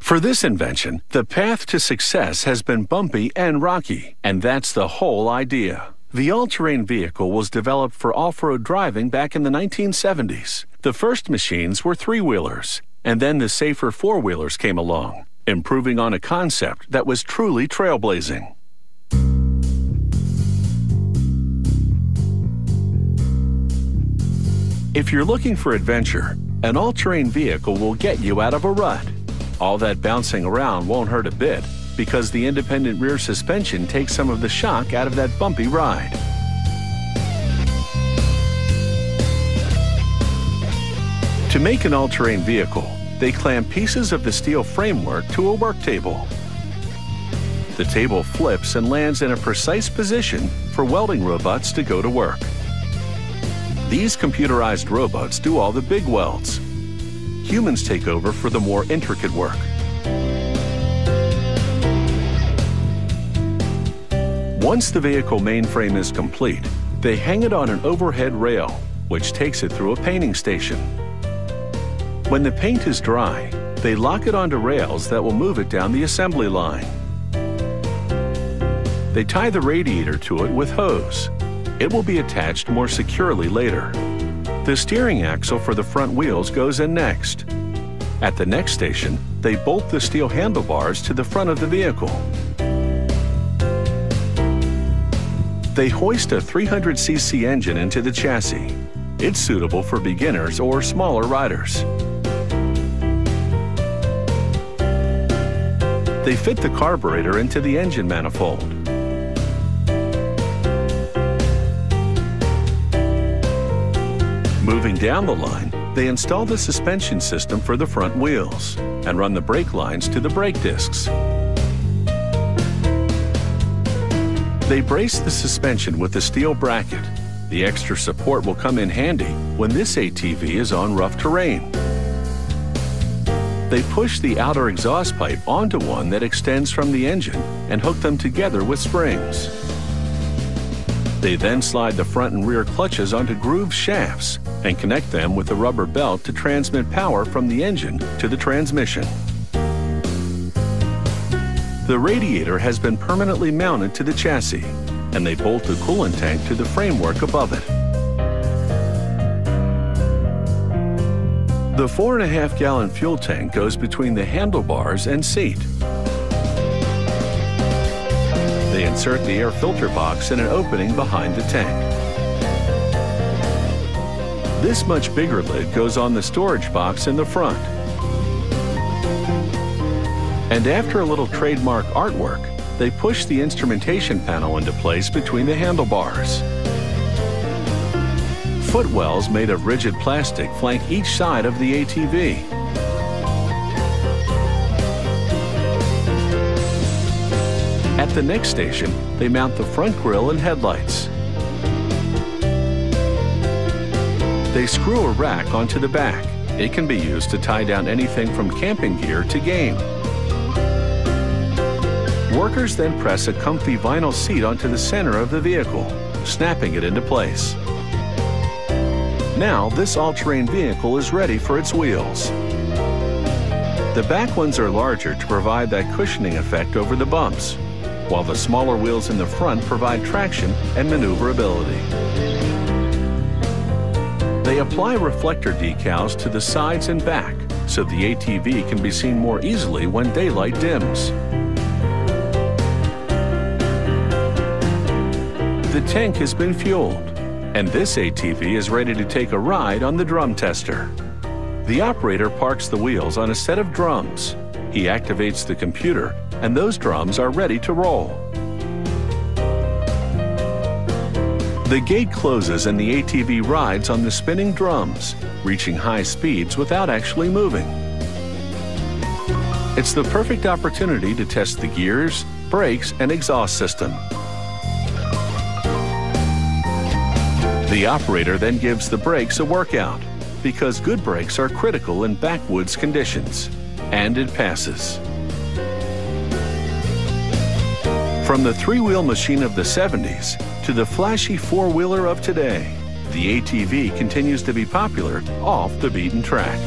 For this invention, the path to success has been bumpy and rocky, and that's the whole idea. The all-terrain vehicle was developed for off-road driving back in the 1970s. The first machines were three-wheelers, and then the safer four-wheelers came along, improving on a concept that was truly trailblazing. If you're looking for adventure, an all-terrain vehicle will get you out of a rut. All that bouncing around won't hurt a bit because the independent rear suspension takes some of the shock out of that bumpy ride. To make an all-terrain vehicle, they clamp pieces of the steel framework to a work table. The table flips and lands in a precise position for welding robots to go to work. These computerized robots do all the big welds. Humans take over for the more intricate work. Once the vehicle mainframe is complete, they hang it on an overhead rail, which takes it through a painting station. When the paint is dry, they lock it onto rails that will move it down the assembly line. They tie the radiator to it with hose. It will be attached more securely later. The steering axle for the front wheels goes in next. At the next station, they bolt the steel handlebars to the front of the vehicle. They hoist a 300cc engine into the chassis. It's suitable for beginners or smaller riders. They fit the carburetor into the engine manifold. Moving down the line, they install the suspension system for the front wheels and run the brake lines to the brake discs. They brace the suspension with a steel bracket. The extra support will come in handy when this ATV is on rough terrain. They push the outer exhaust pipe onto one that extends from the engine and hook them together with springs. They then slide the front and rear clutches onto grooved shafts and connect them with a rubber belt to transmit power from the engine to the transmission. The radiator has been permanently mounted to the chassis, and they bolt the coolant tank to the framework above it. The 4.5-gallon fuel tank goes between the handlebars and seat. They insert the air filter box in an opening behind the tank. This much bigger lid goes on the storage box in the front. And after a little trademark artwork, they push the instrumentation panel into place between the handlebars. Footwells made of rigid plastic flank each side of the ATV. At the next station, they mount the front grille and headlights. They screw a rack onto the back. It can be used to tie down anything from camping gear to game. Workers then press a comfy vinyl seat onto the center of the vehicle, snapping it into place. Now, this all-terrain vehicle is ready for its wheels. The back ones are larger to provide that cushioning effect over the bumps, while the smaller wheels in the front provide traction and maneuverability. They apply reflector decals to the sides and back so the ATV can be seen more easily when daylight dims. The tank has been fueled, and this ATV is ready to take a ride on the drum tester. The operator parks the wheels on a set of drums. He activates the computer, and those drums are ready to roll. The gate closes and the ATV rides on the spinning drums, reaching high speeds without actually moving. It's the perfect opportunity to test the gears, brakes, and exhaust system. The operator then gives the brakes a workout, because good brakes are critical in backwoods conditions, and it passes. From the three-wheel machine of the 70s to the flashy four-wheeler of today, the ATV continues to be popular off the beaten track.